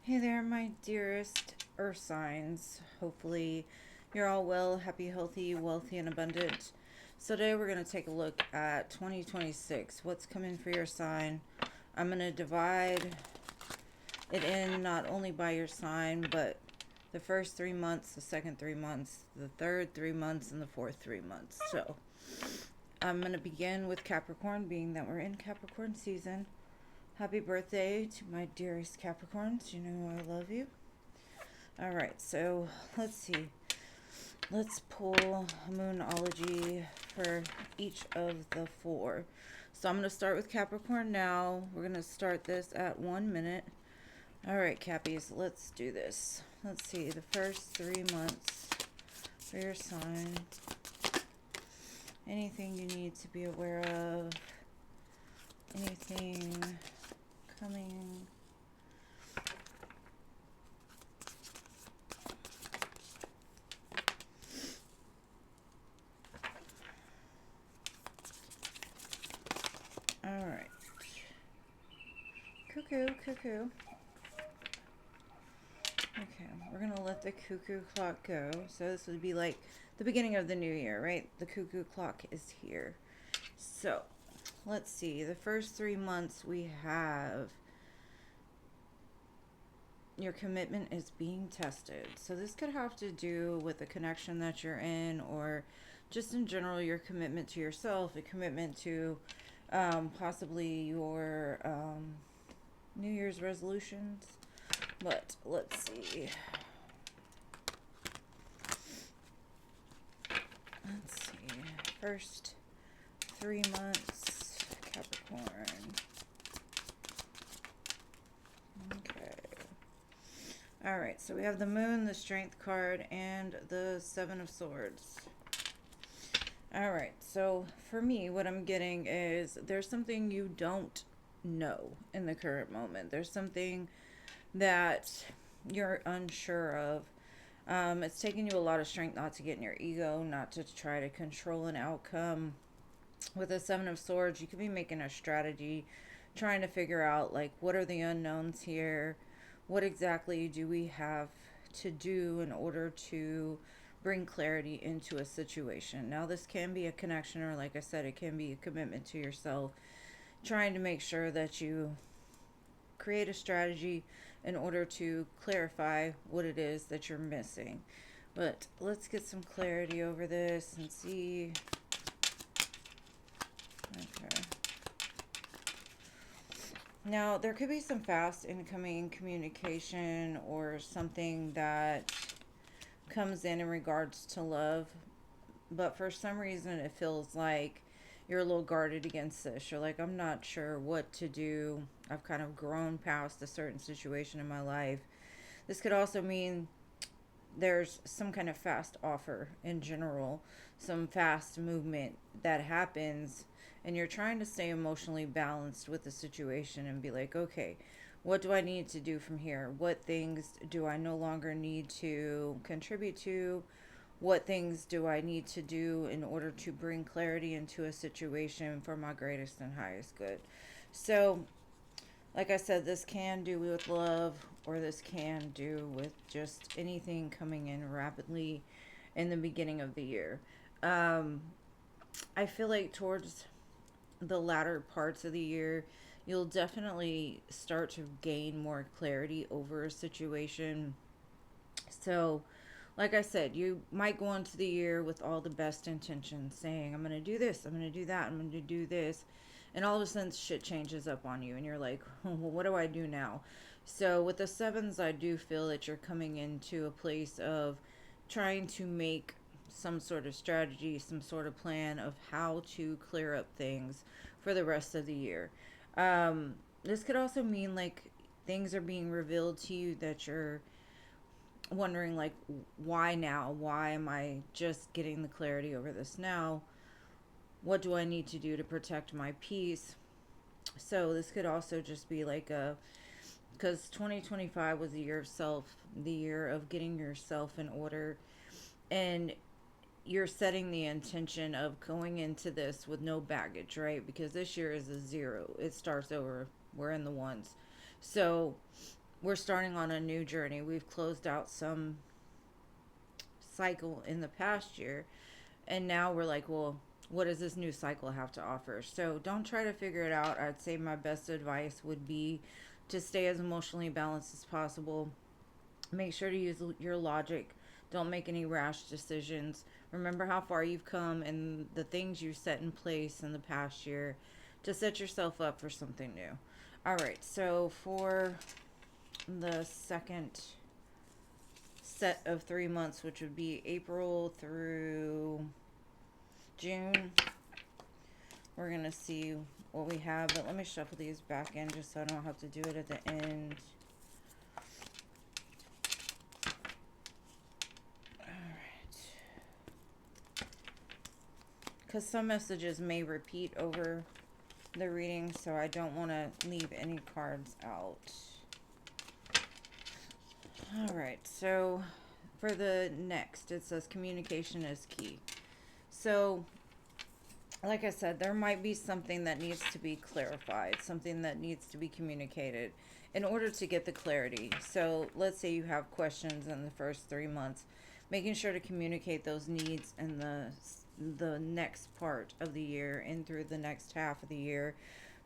Hey there, my dearest earth signs. Hopefully, you're all well, happy, healthy, wealthy, and abundant. So, today we're going to take a look at 2026. What's coming for your sign? I'm going to divide it in not only by your sign, but the first 3 months, the second 3 months, the third 3 months, and the fourth 3 months. So, I'm going to begin with Capricorn, being that we're in Capricorn season. Happy birthday to my dearest Capricorns. You know I love you. All right, so let's see. Let's pull Moonology for each of the four. So I'm going to start with Capricorn now. We're going to start this at 1 minute. All right, Cappies, let's do this. Let's see. The first 3 months for your sign. Anything you need to be aware of. Anything coming. All right. Cuckoo, cuckoo. Okay, we're going to let the cuckoo clock go. So this would be like the beginning of the new year, right? The cuckoo clock is here. So let's see. The first 3 months we have your commitment is being tested. So this could have to do with the connection that you're in, or just in general your commitment to yourself, a commitment to possibly your New Year's resolutions. But let's see. Let's see. First 3 months, Capricorn. Okay. All right, so we have the Moon, the Strength card, and the Seven of Swords. All right, so for me, what I'm getting is there's something you don't know in the current moment. There's something that you're unsure of. It's taking you a lot of strength not to get in your ego, not to try to control an outcome. With the Seven of Swords, you could be making a strategy, trying to figure out, like, what are the unknowns here? What exactly do we have to do in order to bring clarity into a situation? Now, this can be a connection, or like I said, it can be a commitment to yourself, trying to make sure that you create a strategy in order to clarify what it is that you're missing. But let's get some clarity over this and see. Okay. Now, there could be some fast incoming communication or something that comes in regards to love, but for some reason it feels like you're a little guarded against this. You're like, I'm not sure what to do. I've kind of grown past a certain situation in my life. This could also mean there's some kind of fast offer in general, some fast movement that happens, and you're trying to stay emotionally balanced with the situation and be like, okay, what do I need to do from here? What things do I no longer need to contribute to? What things do I need to do in order to bring clarity into a situation for my greatest and highest good? So, like I said, this can do with love, or this can do with just anything coming in rapidly in the beginning of the year. Um, I feel like towards the latter parts of the year, you'll definitely start to gain more clarity over a situation. So, like I said, you might go into the year with all the best intentions, saying, I'm going to do this, I'm going to do that, I'm going to do this. And all of a sudden, shit changes up on you, and you're like, well, what do I do now? So, with the sevens, I do feel that you're coming into a place of trying to make some sort of strategy, some sort of plan of how to clear up things for the rest of the year. This could also mean like things are being revealed to you that you're wondering, like, why now? Why am I just getting the clarity over this now? What do I need to do to protect my peace? So this could also just be like a, because 2025 was the year of self, the year of getting yourself in order, and you're setting the intention of going into this with no baggage, right? Because this year is a zero. It starts over. We're in the ones. So we're starting on a new journey. We've closed out some cycle in the past year, and now we're like, well, what does this new cycle have to offer? So don't try to figure it out. I'd say my best advice would be to stay as emotionally balanced as possible. Make sure to use your logic. Don't make any rash decisions. Remember how far you've come and the things you set in place in the past year to set yourself up for something new. All right, so for the second set of 3 months, which would be April through June, we're going to see what we have. But let me shuffle these back in just so I don't have to do it at the end. Because some messages may repeat over the reading, so I don't want to leave any cards out. Alright, so for the next, it says communication is key. So, like I said, there might be something that needs to be clarified, something that needs to be communicated in order to get the clarity. So, let's say you have questions in the first 3 months, making sure to communicate those needs in the next part of the year and through the next half of the year.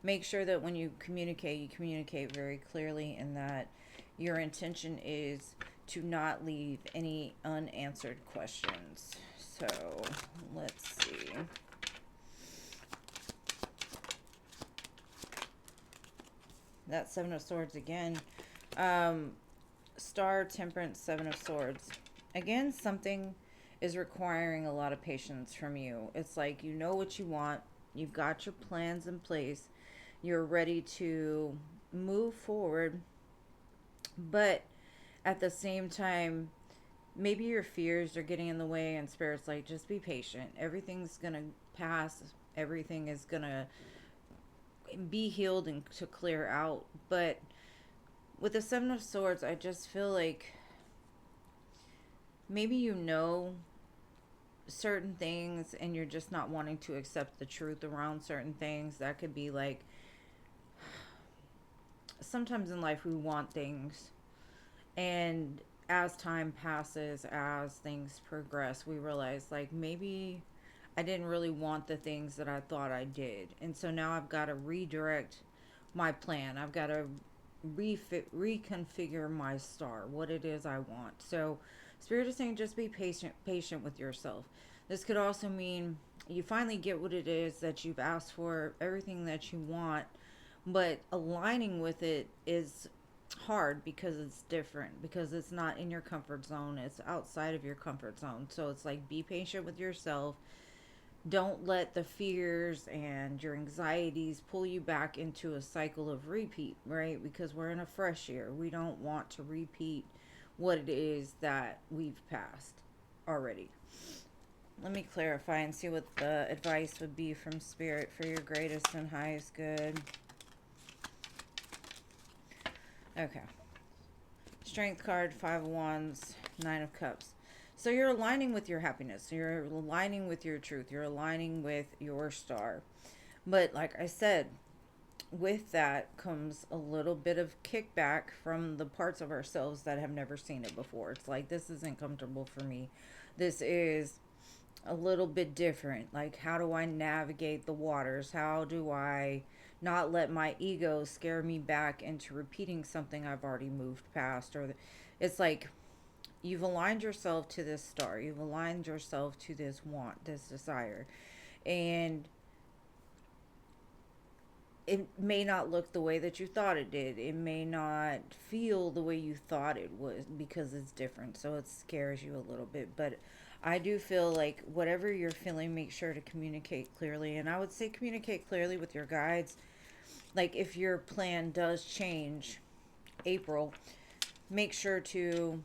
Make sure that when you communicate very clearly, and that your intention is to not leave any unanswered questions. So let's see. That Seven of Swords again. Star, Temperance, Seven of Swords. Again, something is requiring a lot of patience from you. It's like you know what you want. You've got your plans in place. You're ready to move forward. But at the same time, maybe your fears are getting in the way, and Spirit's like, just be patient. Everything's going to pass. Everything is going to be healed and to clear out. But with the Seven of Swords, I just feel like maybe you know certain things and you're just not wanting to accept the truth around certain things. That could be like, sometimes in life we want things, and as time passes, as things progress, we realize like maybe I didn't really want the things that I thought I did, and so now I've got to redirect my plan. I've got to reconfigure my star, what it is I want. So Spirit is saying just be patient with yourself. This could also mean you finally get what it is that you've asked for, everything that you want, but aligning with it is hard because it's different, because it's not in your comfort zone, it's outside of your comfort zone. So it's like, be patient with yourself. Don't let the fears and your anxieties pull you back into a cycle of repeat, right? Because we're in a fresh year. We don't want to repeat what it is that we've passed already. Let me clarify and see what the advice would be from Spirit for your greatest and highest good. Okay. Strength card, Five of Wands, Nine of Cups. So you're aligning with your happiness. You're aligning with your truth. You're aligning with your star. But like I said, with that comes a little bit of kickback from the parts of ourselves that have never seen it before. It's like, this isn't comfortable for me. This is a little bit different. Like, how do I navigate the waters? How do I not let my ego scare me back into repeating something I've already moved past? Or it's like, you've aligned yourself to this star. You've aligned yourself to this want, this desire. And it may not look the way that you thought it did. It may not feel the way you thought it was, because it's different. So it scares you a little bit. But I do feel like whatever you're feeling, make sure to communicate clearly. And I would say communicate clearly with your guides. Like, if your plan does change April, make sure to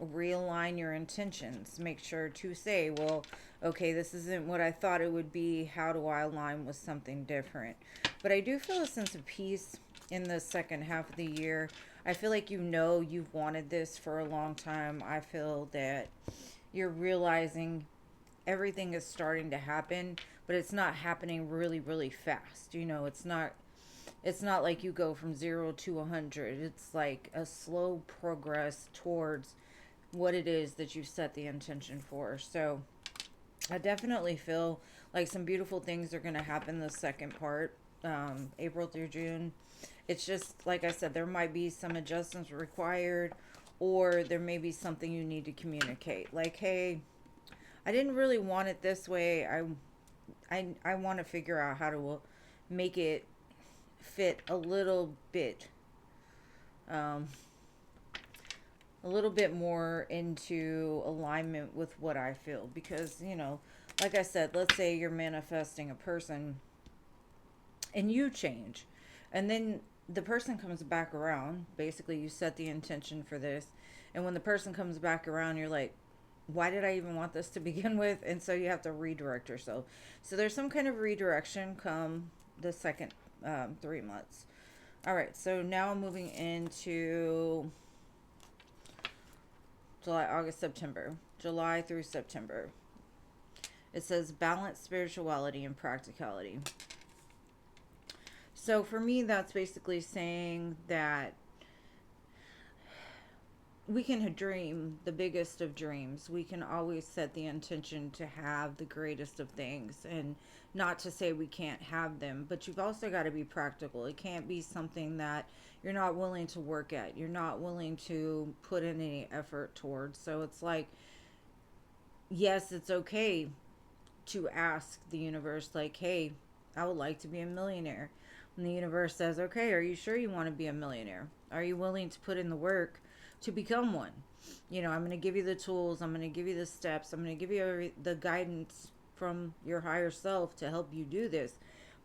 realign your intentions. Make sure to say, well, okay, this isn't what I thought it would be. How do I align with something different? But I do feel a sense of peace in the second half of the year. I feel like you've wanted this for a long time. I feel that you're realizing everything is starting to happen, but it's not happening really, really fast. It's not It's not like you go from 0 to 100. It's like a slow progress towards what it is that you set the intention for. So I definitely feel like some beautiful things are going to happen the second part, April through June. It's just, like I said, there might be some adjustments required, or there may be something you need to communicate. Like, hey, I didn't really want it this way. I want to figure out how to make it fit um, a little bit more into alignment with what I feel. Because, like I said, let's say you're manifesting a person and you change, and then the person comes back around. Basically, you set the intention for this, and when the person comes back around, you're like, why did I even want this to begin with? And so you have to redirect yourself. So there's some kind of redirection come the second 3 months. All right, so now moving into July, August, September. July through September. It says balance spirituality and practicality. So for me, that's basically saying that we can dream the biggest of dreams. We can always set the intention to have the greatest of things, and not to say we can't have them, but you've also got to be practical. It can't be something that you're not willing to work at, you're not willing to put in any effort towards. So it's like, yes, it's okay to ask the universe, like, hey, I would like to be a millionaire. And the universe says, okay, are you sure you want to be a millionaire? Are you willing to put in the work to become one? I'm going to give you the tools. I'm going to give you the steps. I'm going to give you the guidance from your higher self to help you do this.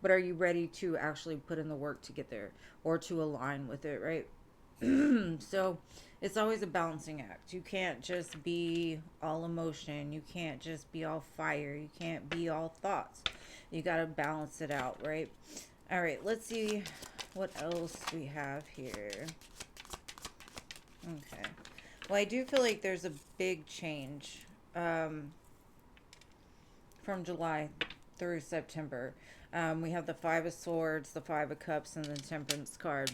But are you ready to actually put in the work to get there, or to align with it, right? So it's always a balancing act. You can't just be all emotion. You can't just be all fire. You can't be all thoughts. You got to balance it out, right? All right, let's see what else we have here. Okay. Well, I do feel like there's a big change from July through September. We have the Five of Swords, the Five of Cups, and the Temperance card.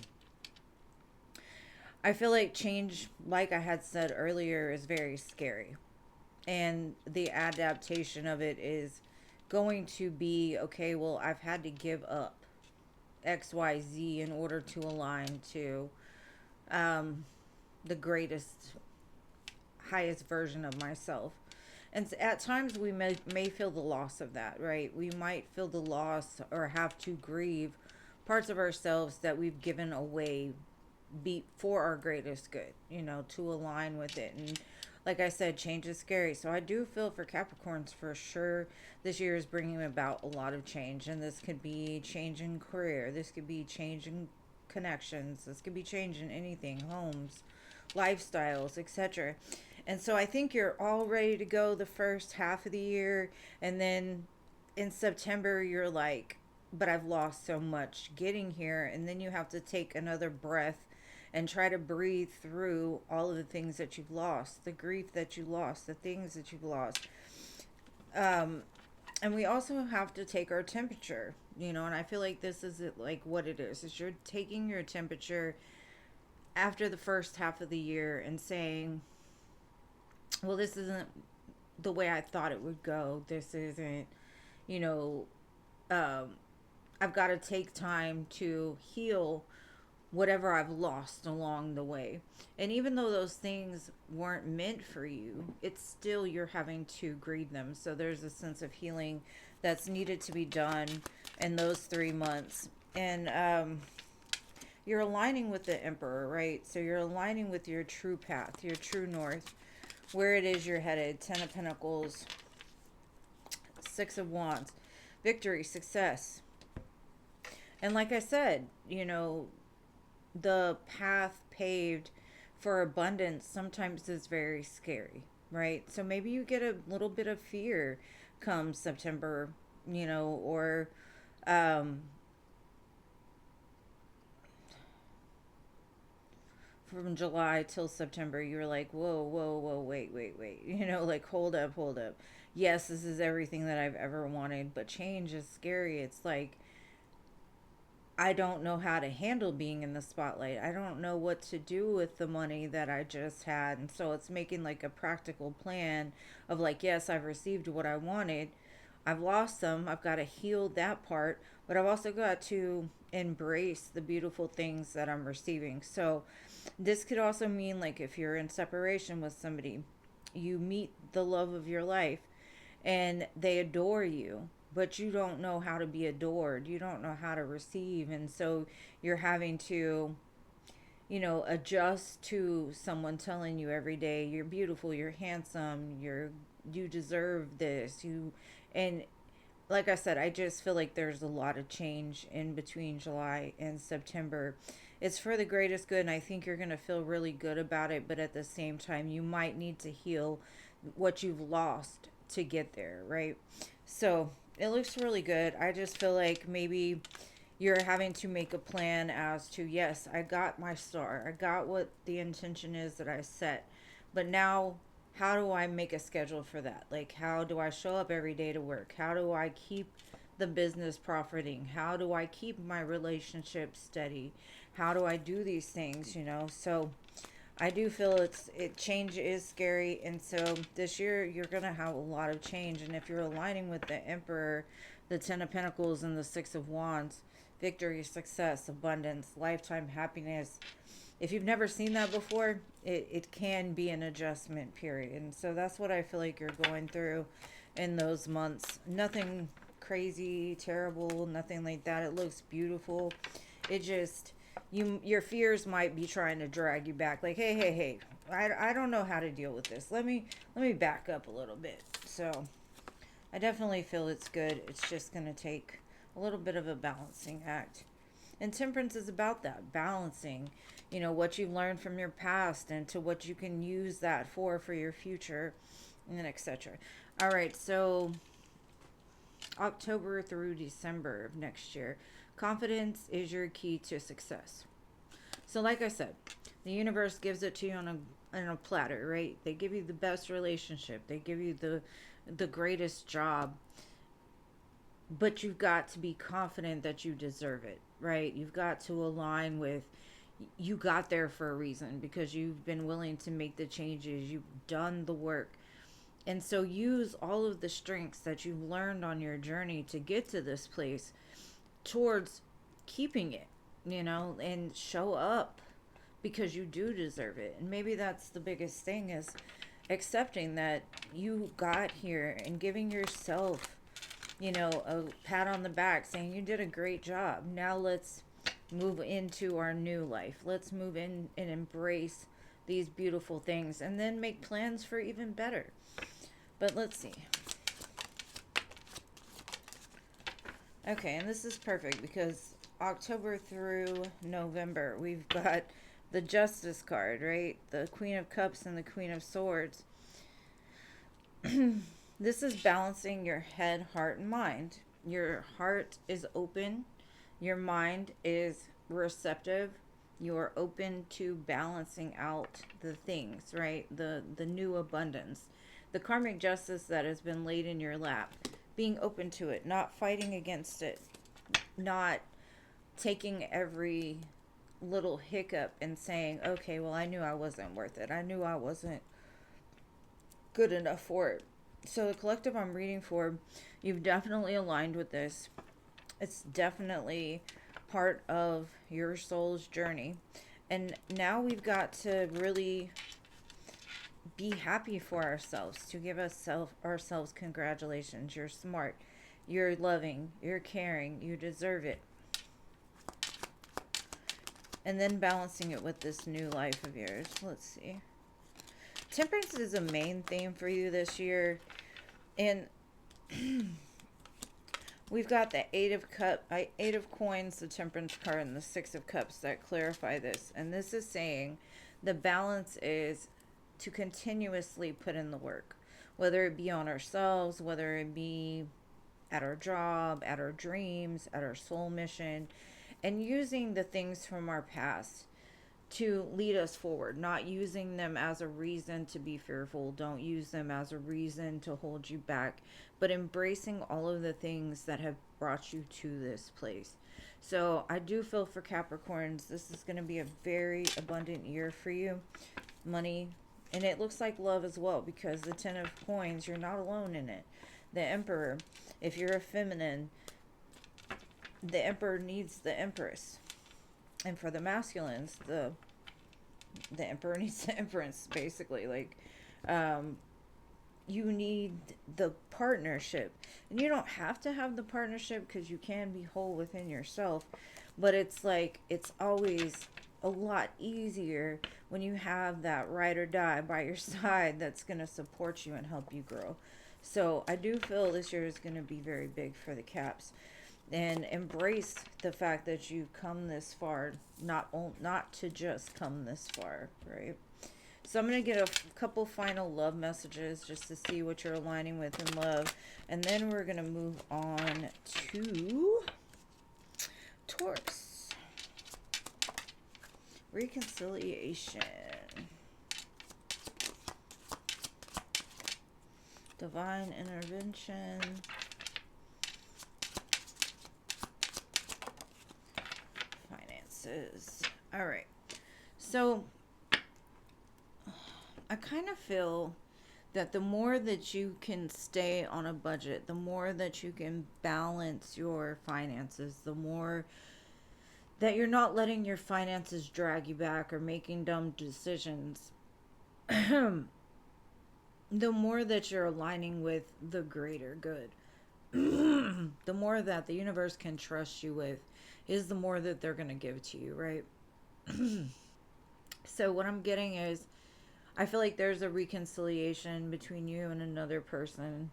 I feel like change, like I had said earlier, is very scary. And the adaptation of it is going to be, okay, well, I've had to give up XYZ in order to align to the greatest, highest version of myself. And at times we may feel the loss of that, right? We might feel the loss or have to grieve parts of ourselves that we've given away be for our greatest good, to align with it. And like I said, change is scary. So I do feel for Capricorns for sure this year is bringing about a lot of change. And this could be change in career. This could be change in connections. This could be change in anything, homes, lifestyles, etc. And so I think you're all ready to go the first half of the year. And then in September, you're like, but I've lost so much getting here. And then you have to take another breath and try to breathe through all of the things that you've lost, the grief that you lost, the things that you've lost. And we also have to take our temperature, and I feel like this is like what it is you're taking your temperature after the first half of the year and saying, well, this isn't the way I thought it would go. This isn't, you know, um, I've got to take time to heal whatever I've lost along the way. And even though those things weren't meant for you, it's still you're having to grieve them. So there's a sense of healing that's needed to be done in those 3 months. And you're aligning with the Emperor, right? So you're aligning with your true path, your true north, where it is you're headed. Ten of Pentacles, Six of Wands, victory, success. And like I said, the path paved for abundance sometimes is very scary, right? So maybe you get a little bit of fear come September, or from July till September, you're like, whoa, whoa, whoa, wait, like, hold up, hold up. Yes, this is everything that I've ever wanted, but change is scary. It's like I don't know how to handle being in the spotlight. I don't know what to do with the money that I just had. And so it's making like a practical plan of like, yes, I've received what I wanted. I've lost some. I've got to heal that part, but I've also got to embrace the beautiful things that I'm receiving. So this could also mean like if you're in separation with somebody, you meet the love of your life and they adore you, but you don't know how to be adored. You don't know how to receive. And so you're having to, adjust to someone telling you every day, you're beautiful, you're handsome, you deserve this. And like I said, I just feel like there's a lot of change in between July and September. It's for the greatest good, and I think you're going to feel really good about it, but at the same time, you might need to heal what you've lost to get there, right? So it looks really good. I just feel like maybe you're having to make a plan as to, yes, I got my star, I got what the intention is that I set, but now how do I make a schedule for that? Like, how do I show up every day to work? How do I keep the business profiting? How do I keep my relationship steady? How do I do these things? So I do feel it change is scary, and so this year you're gonna have a lot of change. And if you're aligning with the Emperor, the Ten of Pentacles, and the Six of Wands, victory, success, abundance, lifetime happiness. If you've never seen that before, it can be an adjustment period, and so that's what I feel like you're going through in those months. Nothing crazy, terrible, nothing like that. It looks beautiful. It just your fears might be trying to drag you back, like, hey, I don't know how to deal with this. Let me back up a little bit. So I definitely feel it's good. It's just going to take a little bit of a balancing act. And temperance is about that balancing, what you've learned from your past and to what you can use that for your future, and etc. All right, so October through December of next year, confidence is your key to success. So, like I said, the universe gives it to you on a platter, right? They give you the best relationship. They give you the greatest job, but you've got to be confident that you deserve it, right? You've got to align with you got there for a reason because you've been willing to make the changes, you've done the work. And so use all of the strengths that you've learned on your journey to get to this place towards keeping it, and show up because you do deserve it. And maybe that's the biggest thing is accepting that you got here and giving yourself, a pat on the back saying you did a great job. Now let's move into our new life. Let's move in and embrace these beautiful things and then make plans for even better. But let's see. Okay, and this is perfect because October through November, we've got the Justice card, right? The Queen of Cups and the Queen of Swords. This is balancing your head, heart, and mind. Your heart is open, your mind is receptive. You're open to balancing out the things, right? The new abundance. The karmic justice that has been laid in your lap. Being open to it, not fighting against it, not taking every little hiccup and saying, okay, well, I knew I wasn't worth it. I knew I wasn't good enough for it. So the collective I'm reading for, you've definitely aligned with this. It's definitely part of your soul's journey. And now we've got to really be happy for ourselves, to give ourselves congratulations. You're smart, you're loving, you're caring, you deserve it. And then balancing it with this new life of yours. Let's see. Temperance is a main theme for you this year. And we've got the Eight of Coins, the Temperance card, and the Six of Cups that clarify this. And this is saying the balance is to continuously put in the work, whether it be on ourselves, whether it be at our job, at our dreams, at our soul mission, and using the things from our past to lead us forward, not using them as a reason to be fearful. Don't use them as a reason to hold you back, but embracing all of the things that have brought you to this place. So I do feel for Capricorns, this is going to be a very abundant year for you. Money, and it looks like love as well, because the 10 of coins, you're not alone in it. The Emperor, if you're a feminine, the Emperor needs the Empress. And for the masculines, the Emperor needs the Empress, basically. Like, you need the partnership. And you don't have to have the partnership, because you can be whole within yourself. But it's like, it's always a lot easier when you have that ride or die by your side that's going to support you and help you grow. So I do feel this year is going to be very big for the Caps. And embrace the fact that you've come this far, not to just come this far, right? So I'm going to get a couple final love messages just to see what you're aligning with in love. And then we're going to move on to Taurus. Reconciliation. Divine intervention. Finances. All right. So I kind of feel that the more that you can stay on a budget, the more that you can balance your finances, the more that you're not letting your finances drag you back or making dumb decisions, the more that you're aligning with the greater good. The more that the universe can trust you with is the more that they're going to give to you, right? So what I'm getting is, I feel like there's a reconciliation between you and another person.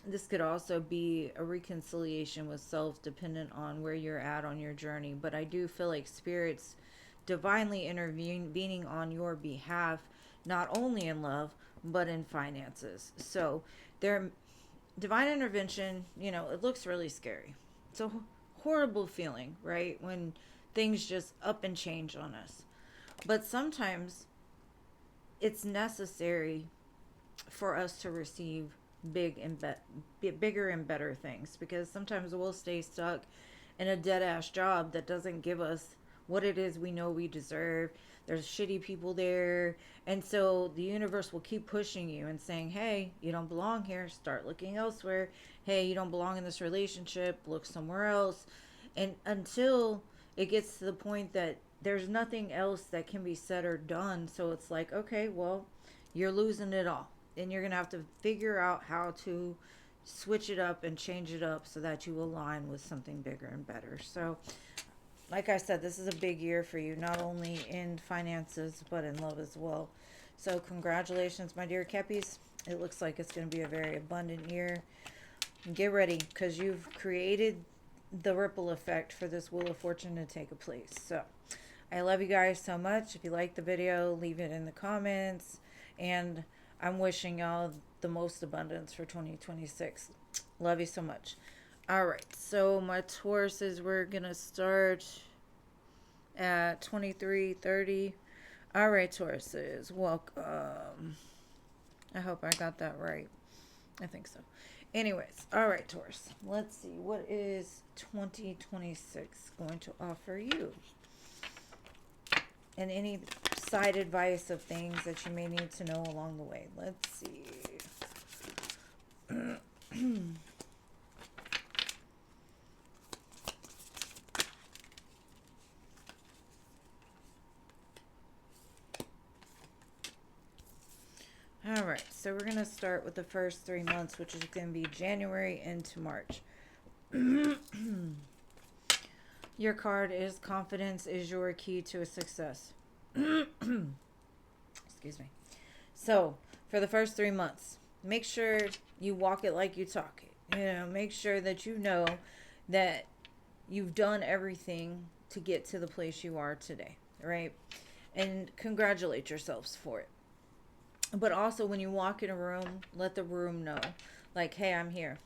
This could also be a reconciliation with self, dependent on where you're at on your journey. But I do feel like Spirit's divinely intervening on your behalf, not only in love, but in finances. So their divine intervention, it looks really scary. It's a horrible feeling, right? When things just up and change on us. But sometimes it's necessary for us to receive bigger and better things, because sometimes we'll stay stuck in a dead ass job that doesn't give us what it is we know we deserve. There's shitty people there, and so the universe will keep pushing you and saying, hey, you don't belong here, start looking elsewhere. Hey, you don't belong in this relationship, look somewhere else. And until it gets to the point that there's nothing else that can be said or done, so it's like, okay, well, you're losing it all, and you're gonna have to figure out how to switch it up and change it up so that you align with something bigger and better. So like I said, this is a big year for you, not only in finances but in love as well. So congratulations, my dear Keppies. It looks like it's going to be a very abundant year. Get ready, because you've created the ripple effect for this Wheel of Fortune to take a place. So I love you guys so much. If you like the video, leave it in the comments. And I'm wishing y'all the most abundance for 2026. Love you so much. All right. So my Tauruses, we're going to start at 23:30. All right, Tauruses, welcome. I hope I got that right. I think so. Anyways, all right, Taurus. Let's see. What is 2026 going to offer you? And any side advice of things that you may need to know along the way. Let's see. All right, so we're going to start with the first 3 months, which is going to be January into March. Your card is confidence is your key to a success. Excuse me. So, for the first 3 months, make sure you walk it like you talk it. Make sure that you know that you've done everything to get to the place you are today, right? And congratulate yourselves for it. But also, when you walk in a room, let the room know, like, hey, I'm here.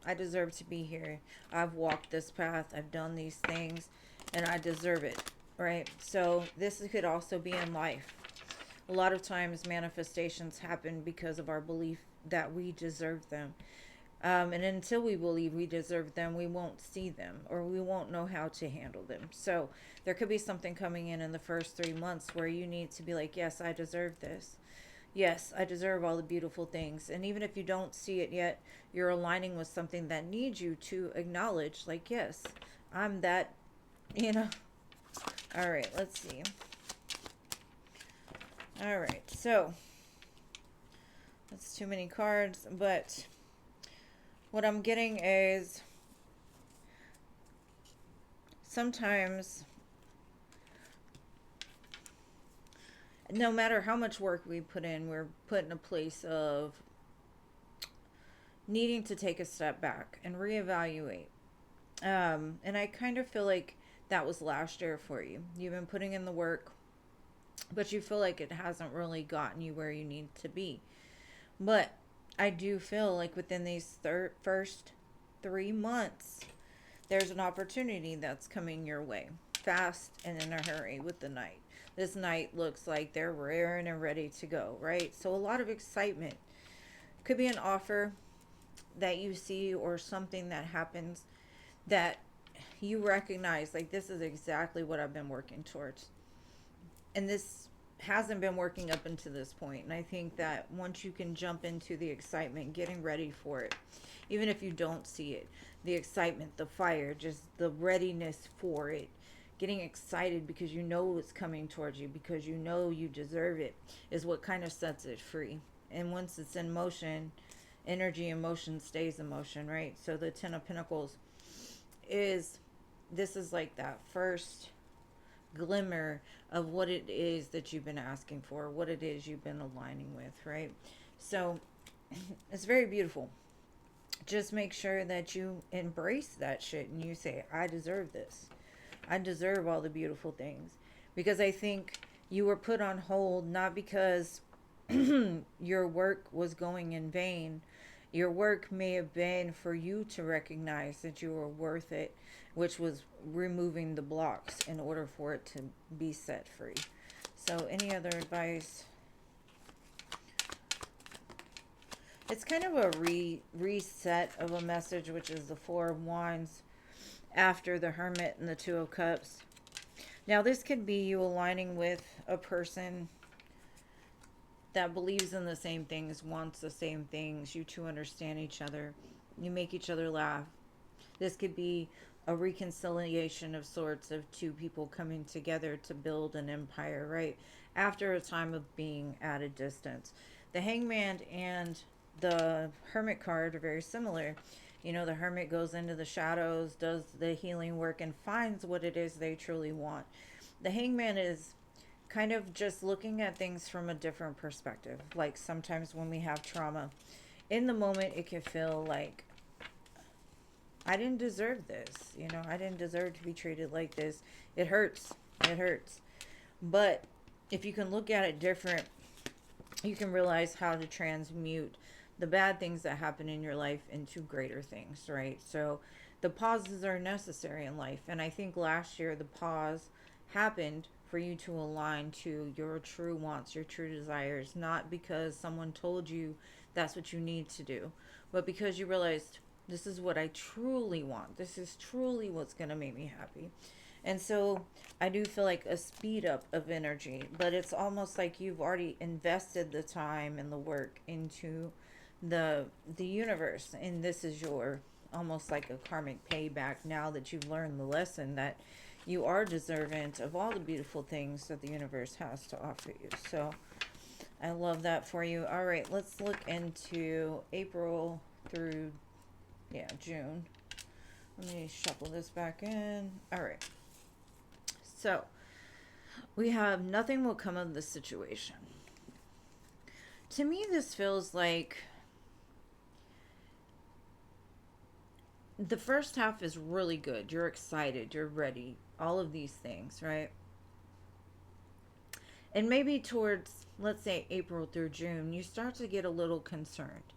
I deserve to be here. I've walked this path. I've done these things, and I deserve it, right? So this could also be in life. A lot of times manifestations happen because of our belief that we deserve them. And until we believe we deserve them, we won't see them, or we won't know how to handle them. So there could be something coming in the first 3 months where you need to be like, yes, I deserve this. Yes, I deserve all the beautiful things. And even if you don't see it yet, you're aligning with something that needs you to acknowledge, like, yes, I'm that, you know. All right, let's see. All right, so that's too many cards, but what I'm getting is sometimes, no matter how much work we put in, we're put in a place of needing to take a step back and reevaluate. And I kind of feel like that was last year for you. You've been putting in the work, but you feel like it hasn't really gotten you where you need to be. But I do feel like within these first 3 months, there's an opportunity that's coming your way fast and in a hurry with the Knight. This Knight looks like they're raring and ready to go, right? So a lot of excitement. Could be an offer that you see or something that happens that you recognize, like, this is exactly what I've been working towards. And this hasn't been working up until this point. And I think that once you can jump into the excitement, getting ready for it, even if you don't see it, the excitement, the fire, just the readiness for it, getting excited because you know it's coming towards you, because you know you deserve it, is what kind of sets it free. And once it's in motion, energy and motion stays in motion, right? So the Ten of Pentacles is, this is like that first glimmer of what it is that you've been asking for, what it is you've been aligning with, right? So it's very beautiful. Just make sure that you embrace that shit and you say, I deserve this. I deserve all the beautiful things. Because I think you were put on hold not because your work was going in vain. Your work may have been for you to recognize that you were worth it, which was removing the blocks in order for it to be set free. So any other advice? It's kind of a reset of a message, which is the Four of Wands after the Hermit and the Two of Cups. Now this could be you aligning with a person that believes in the same things, wants the same things. You two understand each other. You make each other laugh. This could be a reconciliation of sorts of two people coming together to build an empire, right? After a time of being at a distance. The Hangman and the Hermit card are very similar. You know, the Hermit goes into the shadows, does the healing work, and finds what it is they truly want. The Hangman is kind of just looking at things from a different perspective. Like sometimes when we have trauma, in the moment it can feel like, I didn't deserve this. You know, I didn't deserve to be treated like this. It hurts. It hurts. But if you can look at it different, you can realize how to transmute the bad things that happen in your life into greater things, right? So the pauses are necessary in life. And I think last year the pause happened for you to align to your true wants, your true desires, not because someone told you that's what you need to do, but because you realized, this is what I truly want. This is truly what's going to make me happy. And so I do feel like a speed up of energy, but it's almost like you've already invested the time and the work into the universe, and this is your almost like a karmic payback now that you've learned the lesson that you are deserving of all the beautiful things that the universe has to offer you. So I love that for you. All right, let's look into April through June. Let me shuffle this back in. All right. So we have nothing will come of this situation. To me, this feels like the first half is really good. You're excited. You're ready. All of these things, right? And maybe towards, let's say, April through June, you start to get a little concerned.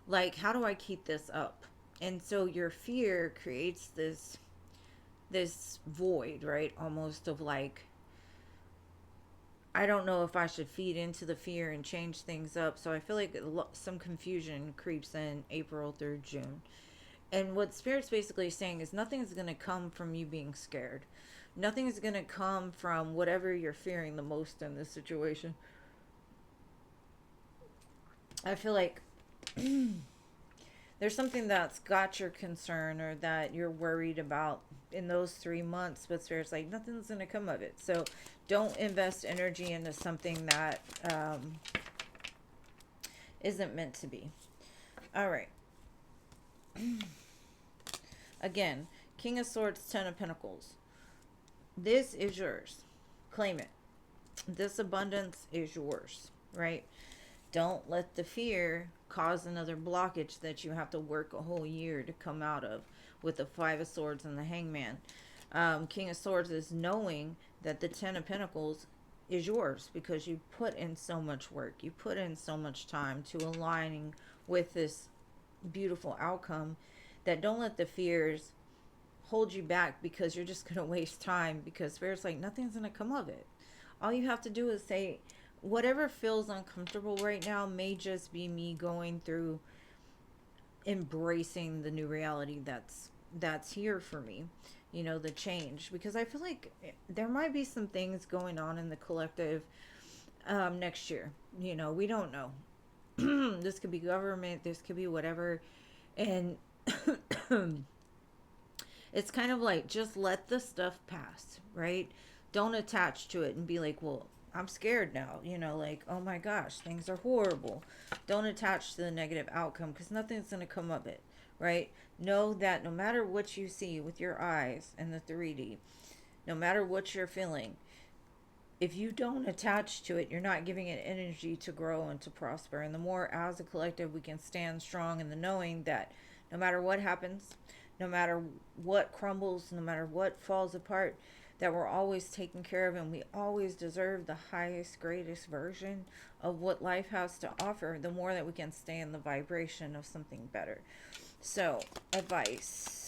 Like, how do I keep this up? And so your fear creates this void, right? Almost of like, I don't know if I should feed into the fear and change things up. So I feel like some confusion creeps in April through June. And what Spirit's basically saying is nothing is going to come from you being scared. Nothing is going to come from whatever you're fearing the most in this situation. I feel like there's something that's got your concern or that you're worried about in those 3 months, but Spirit's like nothing's going to come of it. So don't invest energy into something that isn't meant to be. All right. Again, King of Swords, Ten of Pentacles. This is yours. Claim it. This abundance is yours, right? Don't let the fear cause another blockage that you have to work a whole year to come out of with the Five of Swords and the Hangman. King of Swords is knowing that the Ten of Pentacles is yours because you put in so much work. You put in so much time to aligning with this beautiful outcome, that don't let the fears hold you back because you're just going to waste time, because Spirit's like nothing's going to come of it. All you have to do is say, whatever feels uncomfortable right now may just be me going through embracing the new reality that's here for me, you know, the change. Because I feel like there might be some things going on in the collective next year. You know, we don't know. This could be government, this could be whatever. And it's kind of like, just let the stuff pass, right? Don't attach to it and be like, well, I'm scared now, you know, like, oh my gosh, things are horrible. Don't attach to the negative outcome, because nothing's going to come of it, right? Know that no matter what you see with your eyes in the 3D, no matter what you're feeling, if you don't attach to it, you're not giving it energy to grow and to prosper. And the more as a collective we can stand strong in the knowing that no matter what happens, no matter what crumbles, no matter what falls apart, that we're always taken care of, and we always deserve the highest, greatest version of what life has to offer, the more that we can stay in the vibration of something better. So, advice.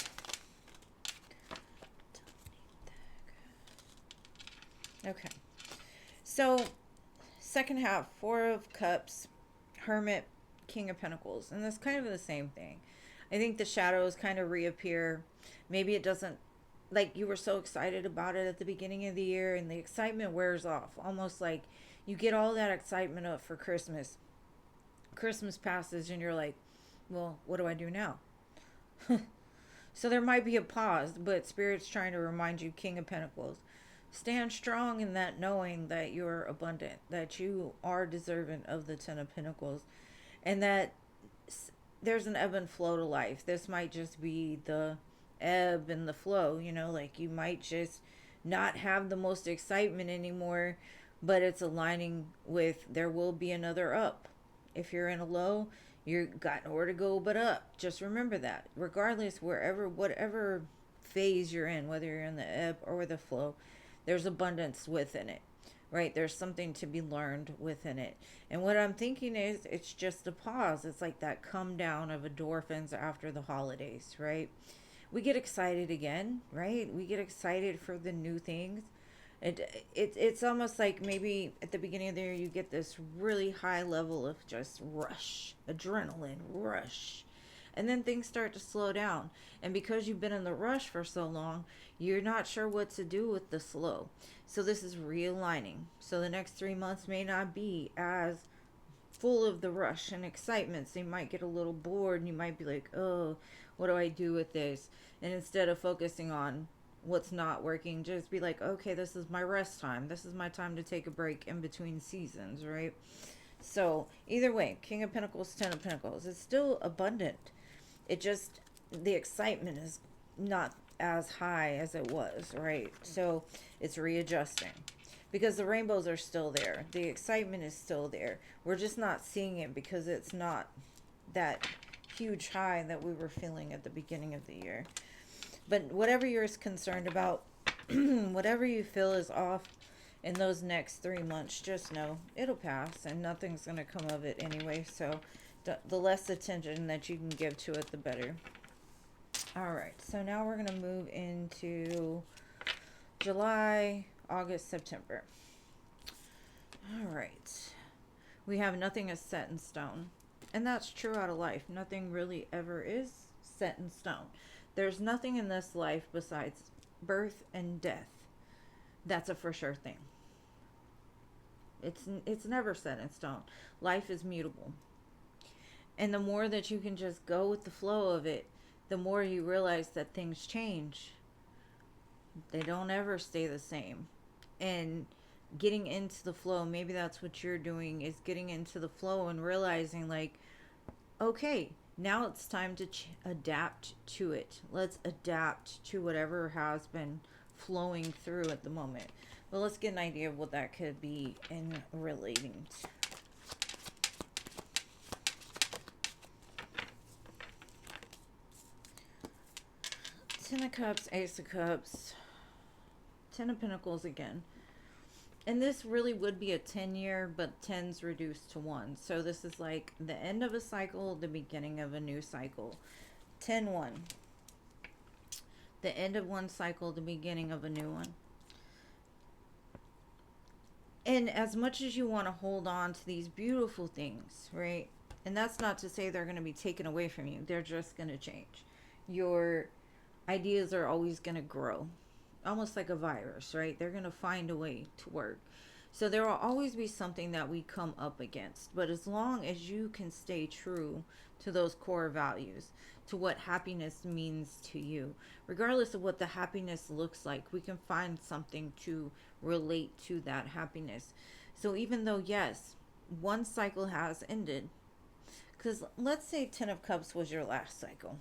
Okay. So, second half, Four of Cups, Hermit, King of Pentacles. And that's kind of the same thing. I think the shadows kind of reappear. Maybe it doesn't, like you were so excited about it at the beginning of the year, and the excitement wears off. Almost like you get all that excitement up for Christmas. Christmas passes and you're like, well, what do I do now? So there might be a pause, but Spirit's trying to remind you, King of Pentacles, stand strong in that knowing that you're abundant, that you are deserving of the Ten of Pentacles, and that there's an ebb and flow to life. This might just be the ebb and the flow, you know, like you might just not have the most excitement anymore, but it's aligning with there will be another up. If you're in a low, you got nowhere to go but up. Just remember that. Regardless, whatever phase you're in, whether you're in the ebb or the flow, there's abundance within it, right? There's something to be learned within it. And what I'm thinking is, it's just a pause. It's like that come down of endorphins after the holidays, right? We get excited again, right? We get excited for the new things. It's almost like maybe at the beginning of the year you get this really high level of just rush, adrenaline rush. And then things start to slow down. And because you've been in the rush for so long, you're not sure what to do with the slow. So this is realigning. So the next 3 months may not be as full of the rush and excitement. So you might get a little bored and you might be like, oh, what do I do with this? And instead of focusing on what's not working, just be like, okay, this is my rest time. This is my time to take a break in between seasons, right? So either way, King of Pentacles, Ten of Pentacles, it's still abundant. It just, the excitement is not as high as it was, right? So it's readjusting because the rainbows are still there. The excitement is still there. We're just not seeing it because it's not that huge high that we were feeling at the beginning of the year. But whatever you're concerned about, whatever you feel is off in those next 3 months, just know it'll pass and nothing's going to come of it anyway. So the less attention that you can give to it, the better. All right, so now we're going to move into July, August, September. right. We have nothing is set in stone. And that's true out of life. Nothing really ever is set in stone. There's nothing in this life besides birth and death. That's a for sure thing. It's never set in stone. Life is mutable. And the more that you can just go with the flow of it, the more you realize that things change. They don't ever stay the same. And getting into the flow, maybe that's what you're doing, is getting into the flow and realizing like, okay, now it's time to adapt to it. Let's adapt to whatever has been flowing through at the moment. But let's get an idea of what that could be in relating to. Ten of Cups, Ace of Cups, Ten of Pentacles again. And this really would be a 10-year, but 10's reduced to 1. So this is like the end of a cycle, the beginning of a new cycle. 10-1. The end of one cycle, the beginning of a new one. And as much as you want to hold on to these beautiful things, right? And that's not to say they're going to be taken away from you. They're just going to change. Your ideas are always going to grow. Almost like a virus, right? They're going to find a way to work. So there will always be something that we come up against. But as long as you can stay true to those core values, to what happiness means to you, regardless of what the happiness looks like, we can find something to relate to that happiness. So even though, yes, one cycle has ended, because let's say 10 of Cups was your last cycle.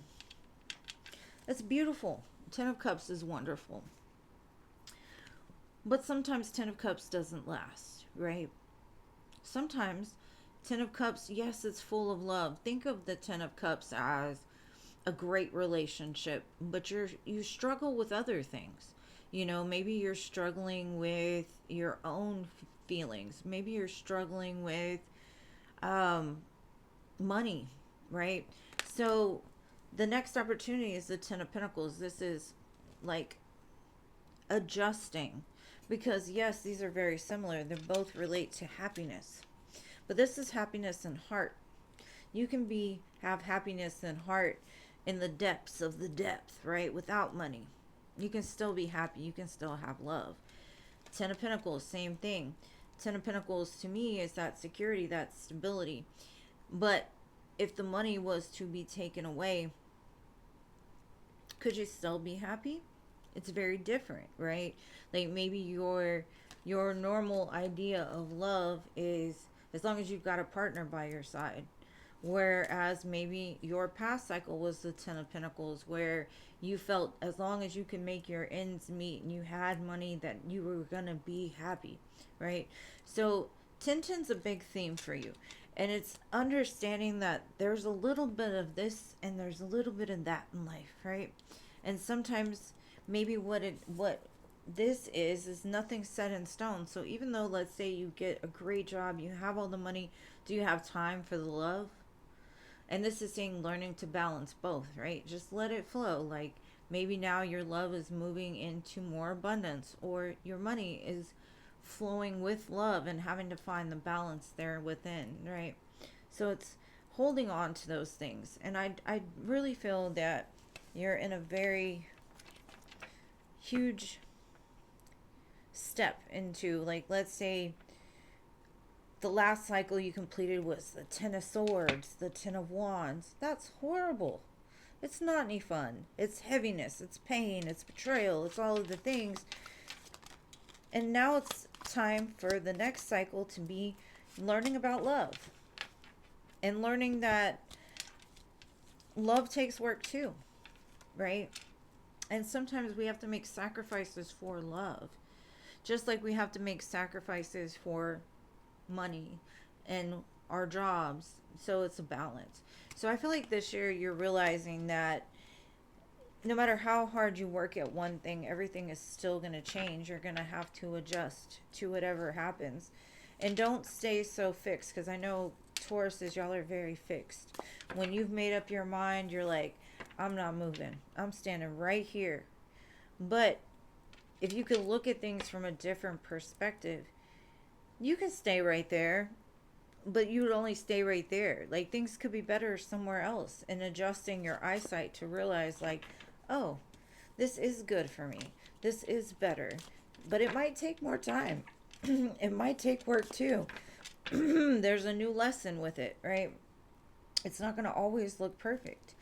That's beautiful. 10 of Cups is wonderful. But sometimes 10 of Cups doesn't last, right? Sometimes 10 of Cups, yes, it's full of love. Think of the 10 of Cups as a great relationship, but you struggle with other things. You know, maybe you're struggling with your own feelings. Maybe you're struggling with money, right? So the next opportunity is the 10 of Pentacles. This is like adjusting. Because yes, these are very similar. They both relate to happiness. But this is happiness in heart. You can have happiness in heart in the depths of the depth, right? Without money. You can still be happy. You can still have love. 10 of Pentacles, same thing. 10 of Pentacles to me is that security, that stability. But if the money was to be taken away, could you still be happy? It's very different, right? Like maybe your normal idea of love is as long as you've got a partner by your side. Whereas maybe your past cycle was the 10 of Pentacles, where you felt as long as you can make your ends meet and you had money that you were going to be happy, right? So 1010's a big theme for you. And it's understanding that there's a little bit of this and there's a little bit of that in life, right? And sometimes maybe what this is nothing set in stone. So even though, let's say you get a great job, you have all the money, do you have time for the love? And this is saying learning to balance both, right? Just let it flow. Like maybe now your love is moving into more abundance, or your money is flowing with love and having to find the balance there within, right? So it's holding on to those things. And I really feel that you're in a very huge step into, like, let's say the last cycle you completed was the 10 of Swords, the 10 of Wands. That's horrible. It's not any fun. It's heaviness, it's pain, it's betrayal, it's all of the things. And now it's time for the next cycle to be learning about love. And learning that love takes work too, right? And sometimes we have to make sacrifices for love. Just like we have to make sacrifices for money and our jobs. So it's a balance. So I feel like this year you're realizing that no matter how hard you work at one thing, everything is still going to change. You're going to have to adjust to whatever happens. And don't stay so fixed, because I know Tauruses, y'all are very fixed. When you've made up your mind, you're like, I'm not moving. I'm standing right here. But if you could look at things from a different perspective, you can stay right there, but you would only stay right there. Like, things could be better somewhere else, and adjusting your eyesight to realize, like, oh, this is good for me. This is better. But it might take more time. It might take work too. There's a new lesson with it, right? It's not going to always look perfect.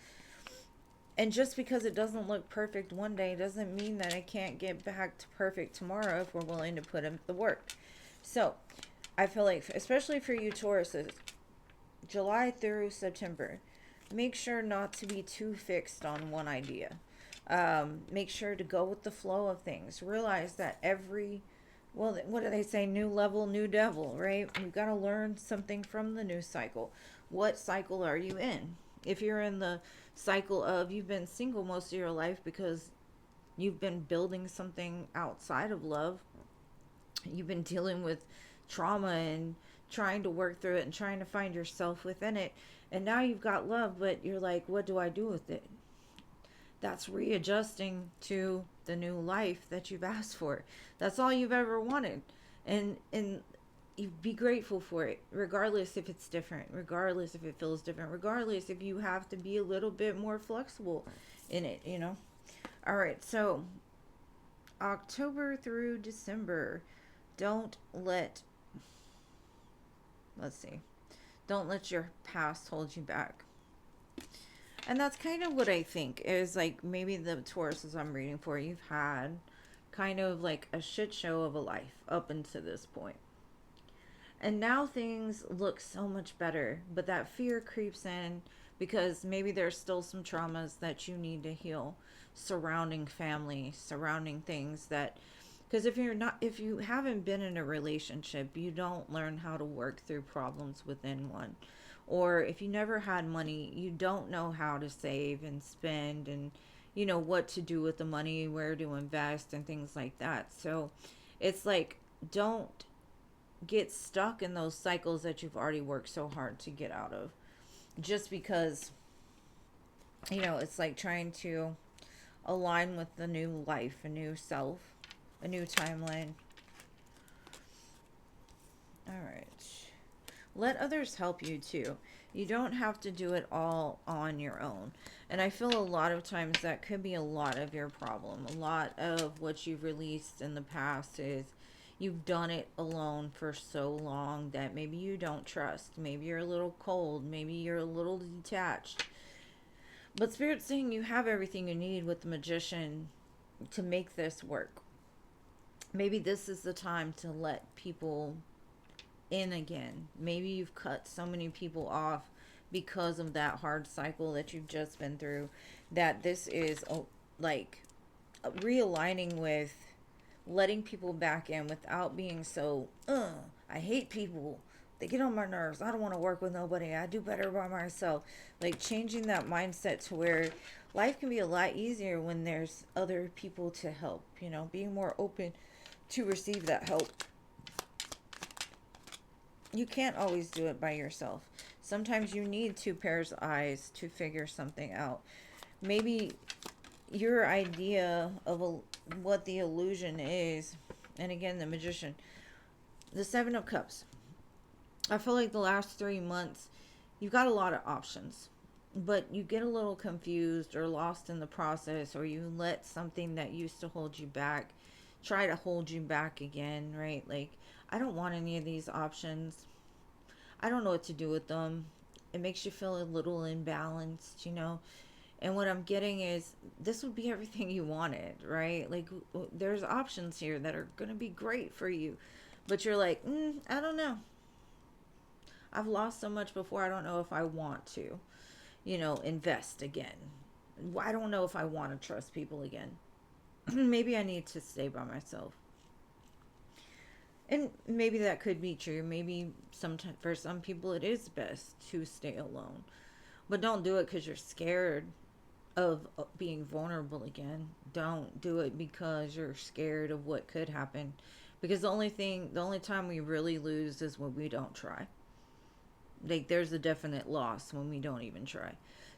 And just because it doesn't look perfect one day doesn't mean that it can't get back to perfect tomorrow if we're willing to put in the work. So, I feel like, especially for you Tauruses, July through September, make sure not to be too fixed on one idea. Make sure to go with the flow of things. Realize that well, what do they say? New level, new devil, right? You've got to learn something from the new cycle. What cycle are you in? If you're in the cycle of you've been single most of your life because you've been building something outside of love, you've been dealing with trauma and trying to work through it and trying to find yourself within it. And now you've got love, but you're like, what do I do with it? That's readjusting to the new life that you've asked for. That's all you've ever wanted. And you be grateful for it, regardless if it's different, regardless if it feels different, regardless if you have to be a little bit more flexible in it, you know. All right, so October through December, don't let let's see. Don't let your past hold you back. And that's kind of what I think is like maybe the Tauruses I'm reading for, you've had kind of like a shit show of a life up until this point. And now things look so much better, but that fear creeps in because maybe there's still some traumas that you need to heal surrounding family, surrounding things that, because if you haven't been in a relationship, you don't learn how to work through problems within one. Or if you never had money, you don't know how to save and spend and, what to do with the money, where to invest and things like that. So it's like, don't get stuck in those cycles that you've already worked so hard to get out of. Just because, it's like trying to align with the new life, a new self, a new timeline. All right. Let others help you too. You don't have to do it all on your own. And I feel a lot of times that could be a lot of your problem. A lot of what you've released in the past is you've done it alone for so long that maybe you don't trust. Maybe you're a little cold. Maybe you're a little detached. But Spirit's saying you have everything you need with the Magician to make this work. Maybe this is the time to let people in again. Maybe you've cut so many people off because of that hard cycle that you've just been through, that this is like realigning with letting people back in without being so I hate people, they get on my nerves, I don't want to work with nobody, I do better by myself. Like changing that mindset to where life can be a lot easier when there's other people to help, being more open to receive that help. You can't always do it by yourself. Sometimes you need two pairs of eyes to figure something out. Maybe your idea of what the illusion is, and again, the Magician, the Seven of Cups. I feel like the last 3 months, you've got a lot of options, but you get a little confused or lost in the process, or you let something that used to hold you back try to hold you back again, right? Like, I don't want any of these options. I don't know what to do with them. It makes you feel a little imbalanced, And what I'm getting is this would be everything you wanted, right? Like, there's options here that are going to be great for you. But you're like, I don't know. I've lost so much before. I don't know if I want to, invest again. I don't know if I want to trust people again. Maybe I need to stay by myself. And maybe that could be true. Maybe for some people it is best to stay alone. But don't do it because you're scared of being vulnerable again. Don't do it because you're scared of what could happen. Because the only time we really lose is when we don't try. Like, there's a definite loss when we don't even try.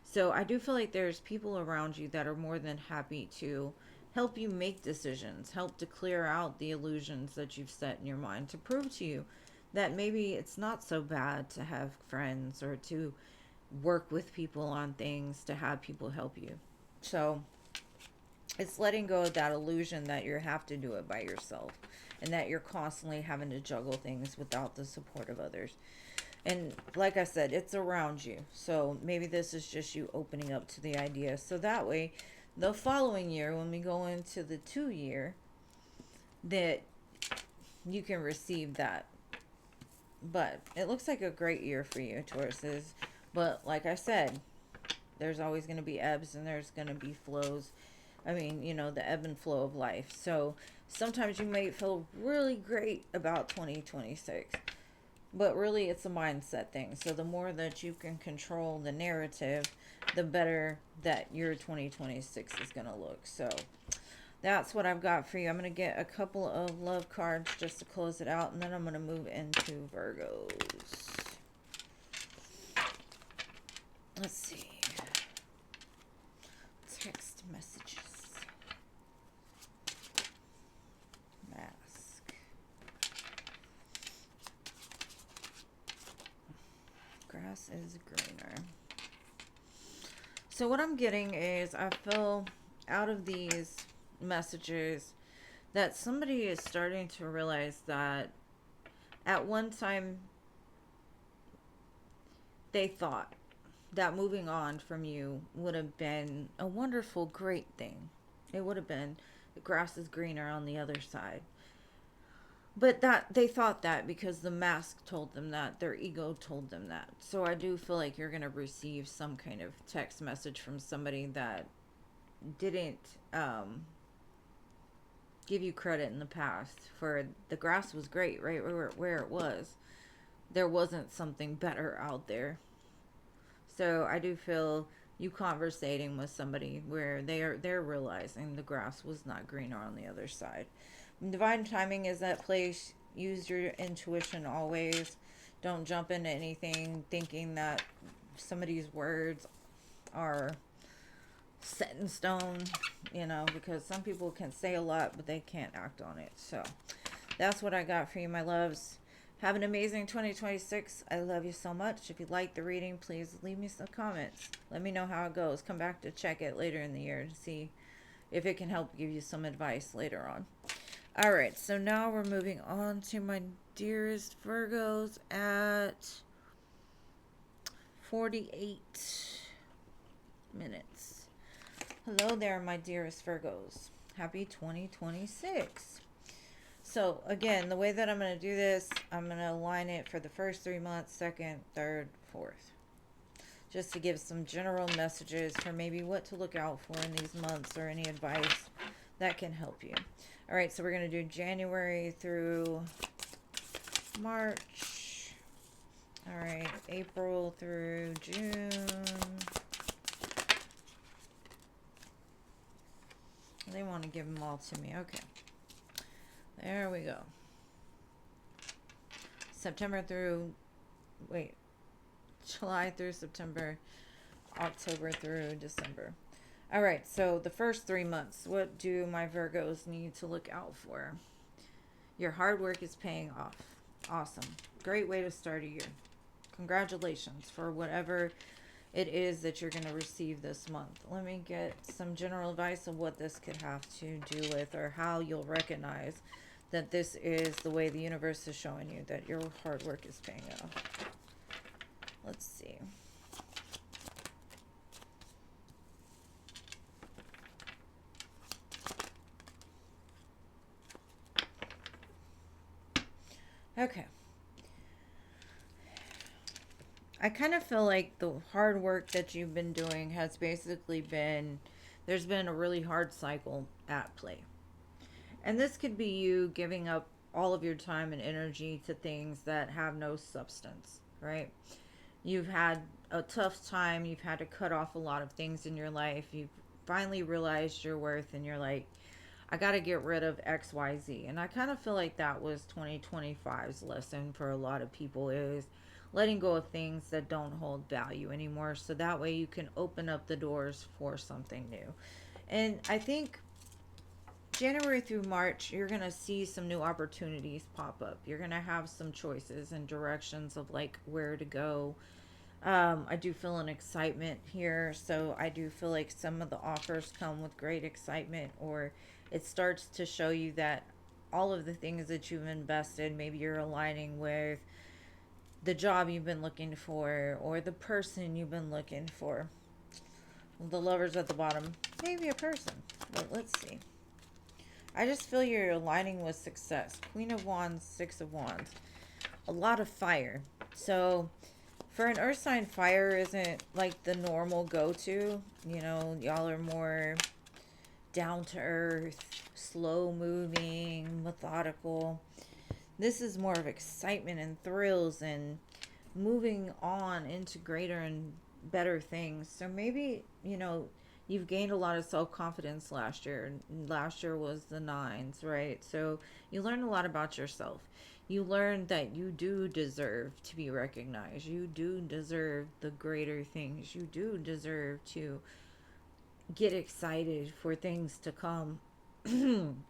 So I do feel like there's people around you that are more than happy to help you make decisions, help to clear out the illusions that you've set in your mind, to prove to you that maybe it's not so bad to have friends or to work with people on things, to have people help you. So it's letting go of that illusion that you have to do it by yourself and that you're constantly having to juggle things without the support of others. And like I said, it's around you. So maybe this is just you opening up to the idea. So that way, the following year, when we go into the 2 year, that you can receive that. But it looks like a great year for you, Tauruses. But like I said, there's always going to be ebbs and there's going to be flows. I mean, the ebb and flow of life. So sometimes you may feel really great about 2026, but really it's a mindset thing. So the more that you can control the narrative, the better that your 2026 is going to look. So that's what I've got for you. I'm going to get a couple of love cards just to close it out, and then I'm going to move into Virgos. Let's see. Text messages. Mask. Grass is greener. So what I'm getting is, I feel out of these messages that somebody is starting to realize that at one time they thought that moving on from you would have been a wonderful, great thing. It would have been, the grass is greener on the other side. But that they thought that because the mask told them that, their ego told them that. So I do feel like you're going to receive some kind of text message from somebody that didn't give you credit in the past for the grass was great, right? Where it was. There wasn't something better out there. So I do feel you conversating with somebody where they're realizing the grass was not greener on the other side. Divine timing is at place. Use your intuition always. Don't jump into anything thinking that somebody's words are set in stone, because some people can say a lot, but they can't act on it. So that's what I got for you, my loves. Have an amazing 2026. I love you so much. If you like the reading, please leave me some comments. Let me know how it goes. Come back to check it later in the year to see if it can help give you some advice later on. All right, so now we're moving on to my dearest Virgos at 48 minutes. Hello there, my dearest Virgos. Happy 2026. So again, the way that I'm going to do this, I'm going to align it for the first 3 months, second, third, fourth. Just to give some general messages for maybe what to look out for in these months or any advice that can help you. All right, so we're going to do January through March. All right, April through June. They want to give them all to me. Okay. There we go. July through September, October through December. All right, so the first 3 months, what do my Virgos need to look out for? Your hard work is paying off. Awesome. Great way to start a year. Congratulations for whatever it is that you're going to receive this month. Let me get some general advice of what this could have to do with, or how you'll recognize that this is the way the universe is showing you that your hard work is paying off. Let's see. Okay. I kind of feel like the hard work that you've been doing has basically been, there's been a really hard cycle at play. And this could be you giving up all of your time and energy to things that have no substance, right? You've had a tough time. You've had to cut off a lot of things in your life. You've finally realized your worth and you're like, I got to get rid of XYZ. And I kind of feel like that was 2025's lesson for a lot of people, is letting go of things that don't hold value anymore. So that way you can open up the doors for something new. And I think January through March, you're going to see some new opportunities pop up. You're going to have some choices and directions of like where to go. I do feel an excitement here. So I do feel like some of the offers come with great excitement, or it starts to show you that all of the things that you've invested, maybe you're aligning with the job you've been looking for or the person you've been looking for. The lovers at the bottom, maybe a person, but let's see. I just feel you're aligning with success. Queen of Wands, Six of Wands. A lot of fire. So for an earth sign, fire isn't like the normal go-to. You know, y'all are more down to earth, slow moving, methodical. This is more of excitement and thrills and moving on into greater and better things. So maybe, you know, you've gained a lot of self-confidence last year. Last year was the nines, right? So you learned a lot about yourself. You learned that you do deserve to be recognized. You do deserve the greater things. You do deserve to get excited for things to come.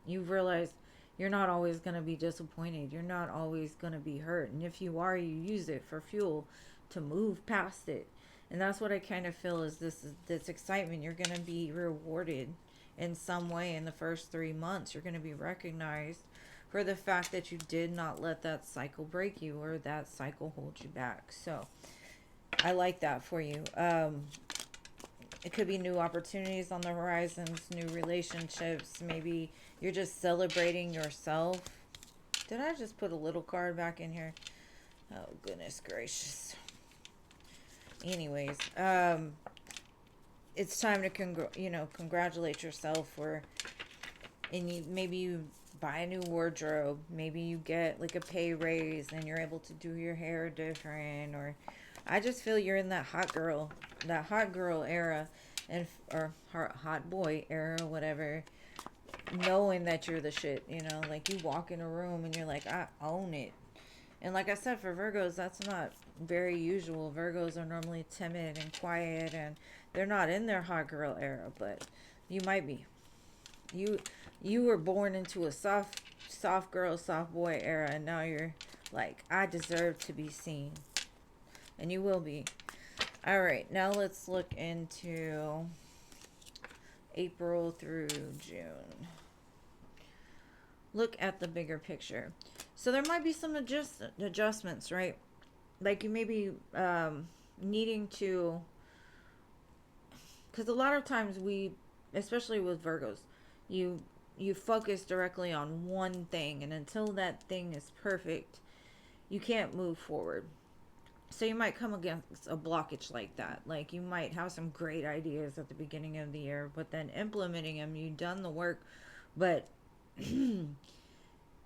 You've realized you're not always going to be disappointed. You're not always going to be hurt. And if you are, you use it for fuel to move past it. And that's what I kind of feel is this excitement. You're going to be rewarded in some way in the first 3 months. You're going to be recognized for the fact that you did not let that cycle break you or that cycle hold you back. So I like that for you. It could be new opportunities on the horizons, new relationships. Maybe you're just celebrating yourself. Did I just put a little card back in here? Oh, goodness gracious. Anyways, it's time to congratulate yourself for, and maybe you buy a new wardrobe. Maybe you get like a pay raise and you're able to do your hair different, or I just feel you're in that hot girl era, and or hot boy era, whatever. Knowing that you're the shit, like you walk in a room and you're like, I own it. And like I said, for Virgos, that's not very usual. Virgos are normally timid and quiet, and they're not in their hot girl era, but you might be. You were born into a soft girl, soft boy era, and now you're like, I deserve to be seen. And you will be. All right, now let's look into April through June. Look at the bigger picture. So there might be some adjustments, right? Like you may be needing to, because a lot of times we, especially with Virgos, you focus directly on one thing, and until that thing is perfect, you can't move forward. So you might come against a blockage like that. Like you might have some great ideas at the beginning of the year, but then implementing them, you've done the work, but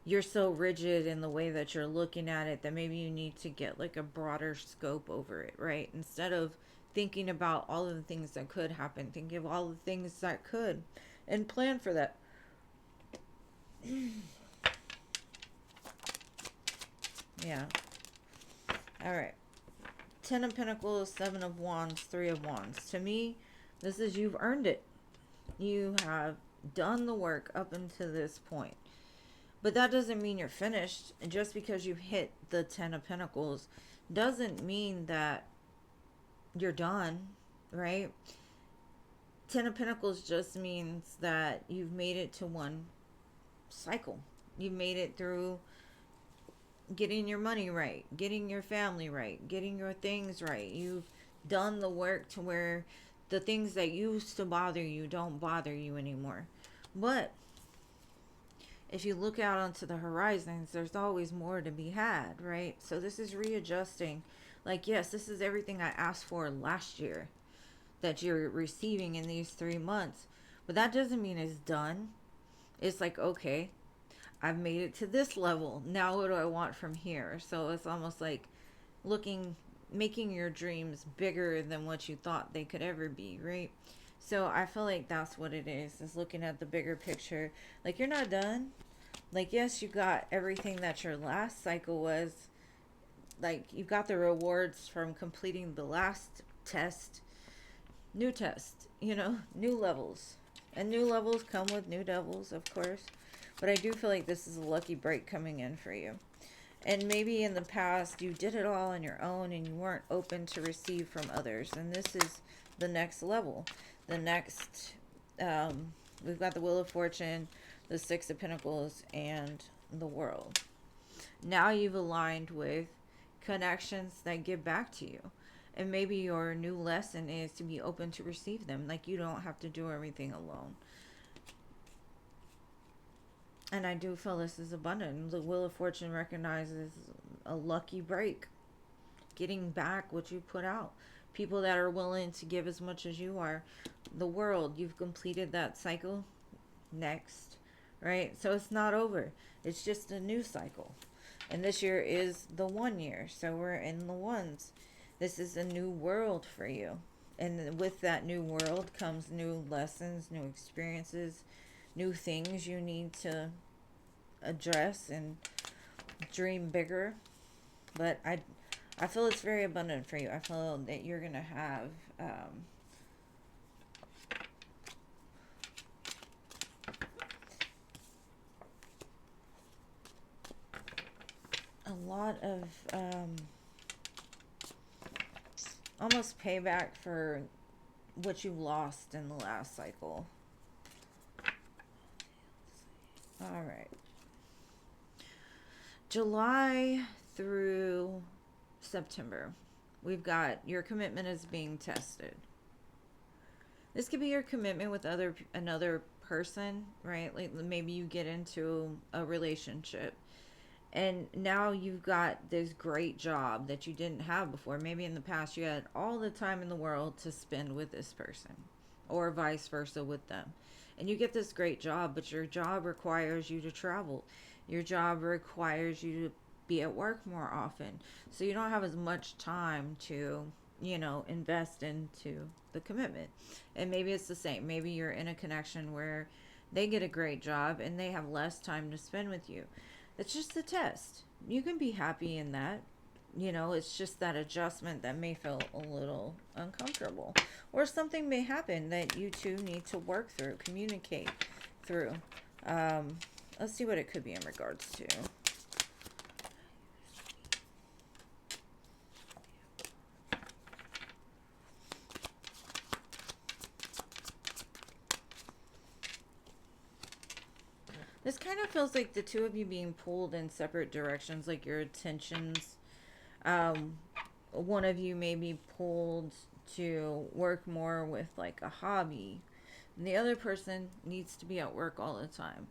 you're so rigid in the way that you're looking at it that maybe you need to get like a broader scope over it, right? Instead of thinking about all of the things that could happen, think of all the things that could and plan for that. Yeah. All right. 10 of Pentacles, 7 of Wands, 3 of Wands. To me, this is you've earned it. You have done the work up until this point. But that doesn't mean you're finished. And just because you've hit the 10 of Pentacles doesn't mean that you're done, right? 10 of Pentacles just means that you've made it to one cycle. You've made it through getting your money right, getting your family right, getting your things right. You've done the work to where the things that used to bother you don't bother you anymore. But if you look out onto the horizons, there's always more to be had, right? So this is readjusting. Like, yes, this is everything I asked for last year that you're receiving in these 3 months. But that doesn't mean it's done. It's like, okay, I've made it to this level. Now what do I want from here? So it's almost like making your dreams bigger than what you thought they could ever be, right? So I feel like that's what it is looking at the bigger picture. Like you're not done. Like, yes, you got everything that your last cycle was. Like you got the rewards from completing the last test. New test, new levels. And new levels come with new devils, of course. But I do feel like this is a lucky break coming in for you. And maybe in the past you did it all on your own and you weren't open to receive from others. And this is the next level. The next, we've got the Wheel of Fortune, the Six of Pentacles, and the World. Now you've aligned with connections that give back to you. And maybe your new lesson is to be open to receive them. Like you don't have to do everything alone. And I do feel this is abundant. The Wheel of Fortune recognizes a lucky break. Getting back what you put out. People that are willing to give as much as you are. The World, you've completed that cycle. Next. Right? So it's not over. It's just a new cycle. And this year is the 1 year. So we're in the ones. This is a new world for you. And with that new world comes new lessons, new experiences, new things you need to address and dream bigger. But I feel it's very abundant for you. I feel that you're going to have a lot of almost payback for what you lost in the last cycle. All right. July through September, we've got your commitment is being tested. This could be your commitment with another person, right? Like maybe you get into a relationship and now you've got this great job that you didn't have before. Maybe in the past you had all the time in the world to spend with this person, or vice versa with them. And you get this great job, but your job requires you to travel. Your job requires you to be at work more often. So you don't have as much time to, invest into the commitment. And maybe it's the same. Maybe you're in a connection where they get a great job and they have less time to spend with you. It's just a test. You can be happy in that. It's just that adjustment that may feel a little uncomfortable. Or something may happen that you two need to work through, communicate through. Let's see what it could be in regards to. This kind of feels like the two of you being pulled in separate directions, like your attentions. One of you may be pulled to work more with like a hobby, and the other person needs to be at work all the time.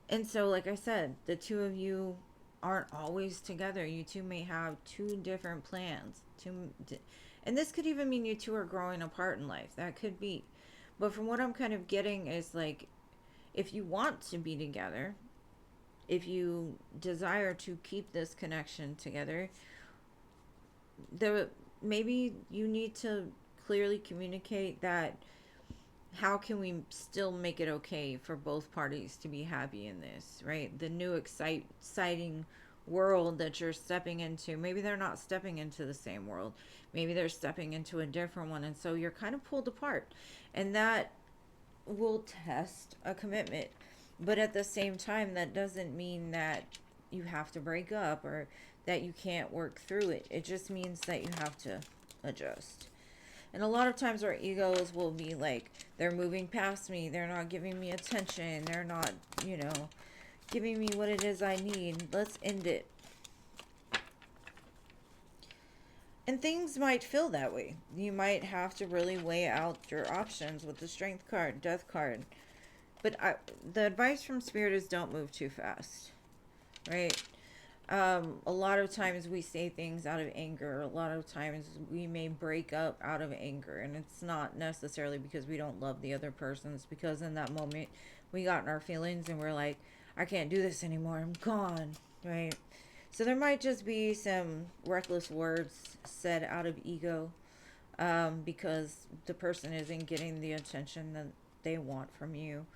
And so, like I said, the two of you aren't always together. You two may have two different plans. And this could even mean you two are growing apart in life. That could be. But from what I'm kind of getting is like, if you want to be together, if you desire to keep this connection together, maybe you need to clearly communicate that how can we still make it okay for both parties to be happy in this, right? The new exciting world that you're stepping into, maybe they're not stepping into the same world. Maybe they're stepping into a different one. And so you're kind of pulled apart. And that will test a commitment. But at the same time, that doesn't mean that you have to break up or that you can't work through it. It just means that you have to adjust. And a lot of times our egos will be like, they're moving past me. They're not giving me attention. They're not, giving me what it is I need. Let's end it. And things might feel that way. You might have to really weigh out your options with the Strength card, Death card. But the advice from Spirit is don't move too fast, right? A lot of times we say things out of anger. A lot of times we may break up out of anger. And it's not necessarily because we don't love the other person. It's because in that moment we got in our feelings and we're like, I can't do this anymore. I'm gone, right? So there might just be some reckless words said out of ego because the person isn't getting the attention that they want from you.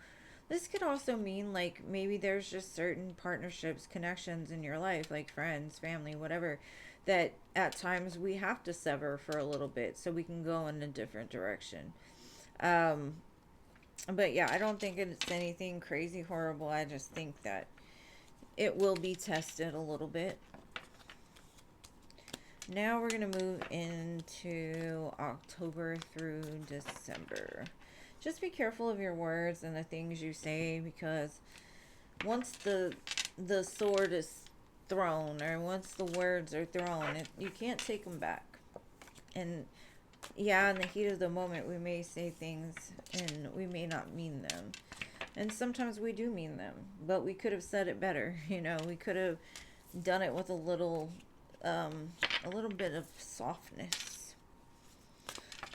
This could also mean like maybe there's just certain partnerships, connections in your life, like friends, family, whatever, that at times we have to sever for a little bit so we can go in a different direction. But yeah, I don't think it's anything crazy horrible. I just think that it will be tested a little bit. Now we're going to move into October through December. Just be careful of your words and the things you say, because once the sword is thrown, or once the words are thrown, you can't take them back. And yeah, in the heat of the moment, we may say things and we may not mean them. And sometimes we do mean them, but we could have said it better. We could have done it with a little bit of softness.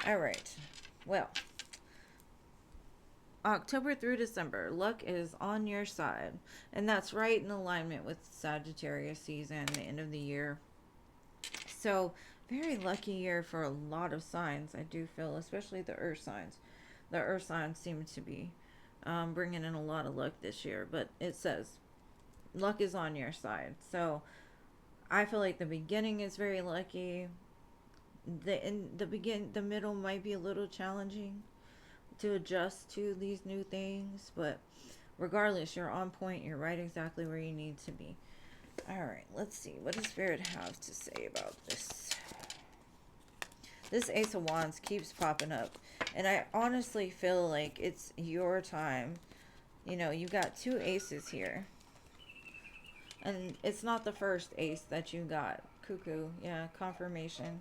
All right. Well, October through December, luck is on your side. And that's right in alignment with Sagittarius season, the end of the year. So, very lucky year for a lot of signs, I do feel, especially the earth signs. The earth signs seem to be bringing in a lot of luck this year. But it says luck is on your side. So, I feel like the beginning is very lucky. The middle might be a little challenging to adjust to these new things, but regardless, you're on point. You're right exactly where you need to be. All right, let's see. What does Spirit have to say about this? This Ace of Wands keeps popping up, and I honestly feel like it's your time. You got two aces here, and it's not the first ace that you got. Cuckoo, yeah, confirmation.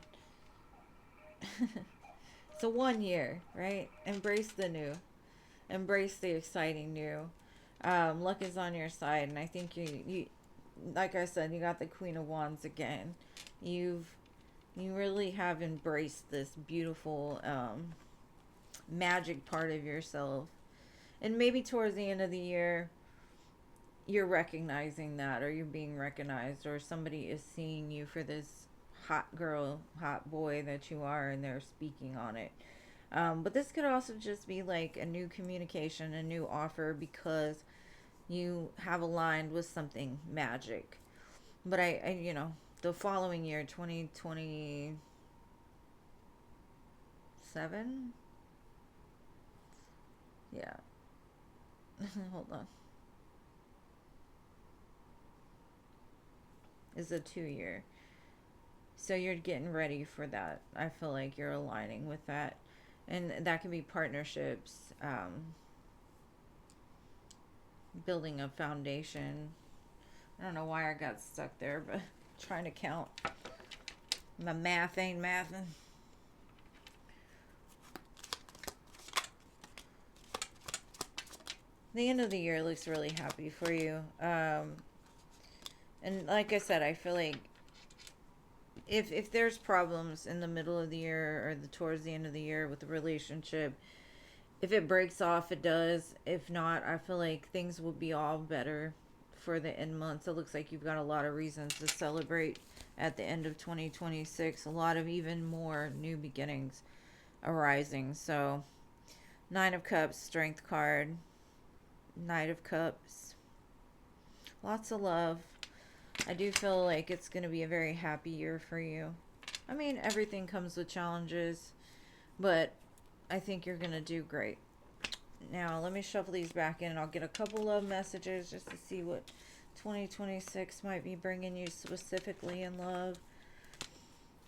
So 1 year, right? Embrace the new. Embrace the exciting new. Luck is on your side, and I think you, like I said, you got the Queen of Wands again. You really have embraced this beautiful magic part of yourself, and maybe towards the end of the year, you're recognizing that, or you're being recognized, or somebody is seeing you for this hot girl, hot boy that you are, and they're speaking on it. But this could also just be like a new communication, a new offer, because you have aligned with something magic. But the following year, 2027, yeah. Hold on. Is a 2 year. So you're getting ready for that. I feel like you're aligning with that. And that can be partnerships, building a foundation. I don't know why I got stuck there, but trying to count. My math ain't mathing. The end of the year looks really happy for you. And like I said, I feel like if there's problems in the middle of the year, or towards the end of the year with the relationship, if it breaks off, it does. If not, I feel like things will be all better for the end months. It looks like you've got a lot of reasons to celebrate at the end of 2026. A lot of even more new beginnings arising. So, Nine of Cups, Strength card, Knight of Cups. Lots of love. I do feel like it's going to be a very happy year for you. I mean, everything comes with challenges, but I think you're going to do great. Now, let me shuffle these back in, and I'll get a couple of messages just to see what 2026 might be bringing you specifically in love.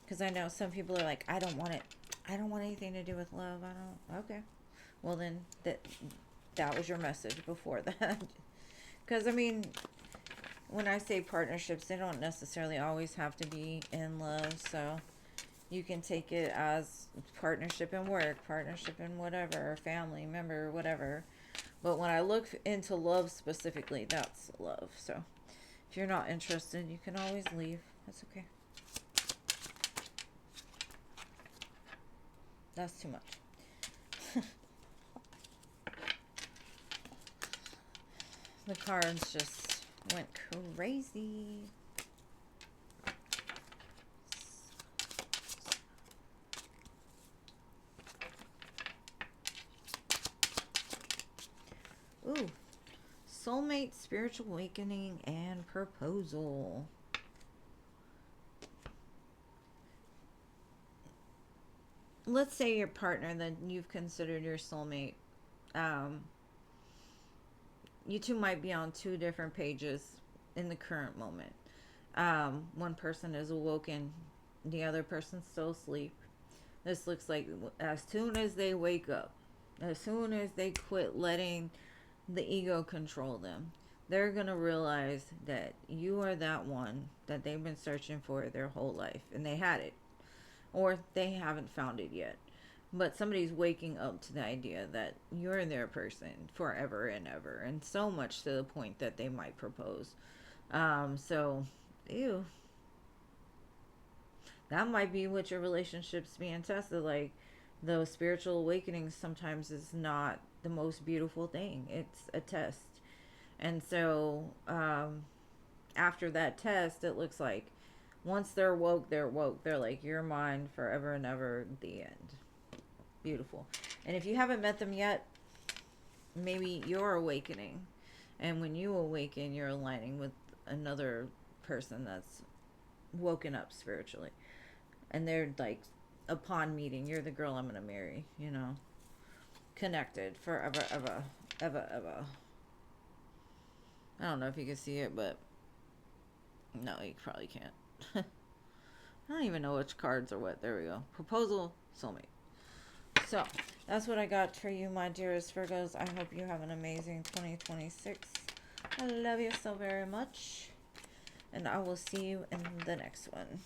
Because I know some people are like, I don't want it. I don't want anything to do with love. I don't. Okay. Well, then that was your message before that. Because, I mean, when I say partnerships, they don't necessarily always have to be in love. So you can take it as partnership in work, partnership in whatever, family member, whatever. But when I look into love specifically, that's love. So if you're not interested, you can always leave. That's okay. That's too much. The cards just went crazy. Ooh. Soulmate, spiritual awakening, and proposal. Let's say your partner that you've considered your soulmate Um, you two might be on two different pages in the current moment. One person is awoken, the other person's still asleep. This looks like as soon as they wake up, as soon as they quit letting the ego control them, they're going to realize that you are that one that they've been searching for their whole life, and they had it, or they haven't found it yet. But somebody's waking up to the idea that you're their person forever and ever, and so much to the point that they might propose. So, ew, that might be what your relationship's being tested. Like, the spiritual awakening sometimes is not the most beautiful thing, it's a test. And so, after that test, it looks like once they're woke, they're woke. They're like, you're mine forever and ever, the end. Beautiful. And if you haven't met them yet, maybe you're awakening. And when you awaken, you're aligning with another person that's woken up spiritually. And they're like, upon meeting, you're the girl I'm going to marry, you know? Connected forever, ever, ever, ever. I don't know if you can see it, but no, you probably can't. I don't even know which cards are what. There we go. Proposal, soulmate. So, that's what I got for you, my dearest Virgos. I hope you have an amazing 2026. I love you so very much. And I will see you in the next one.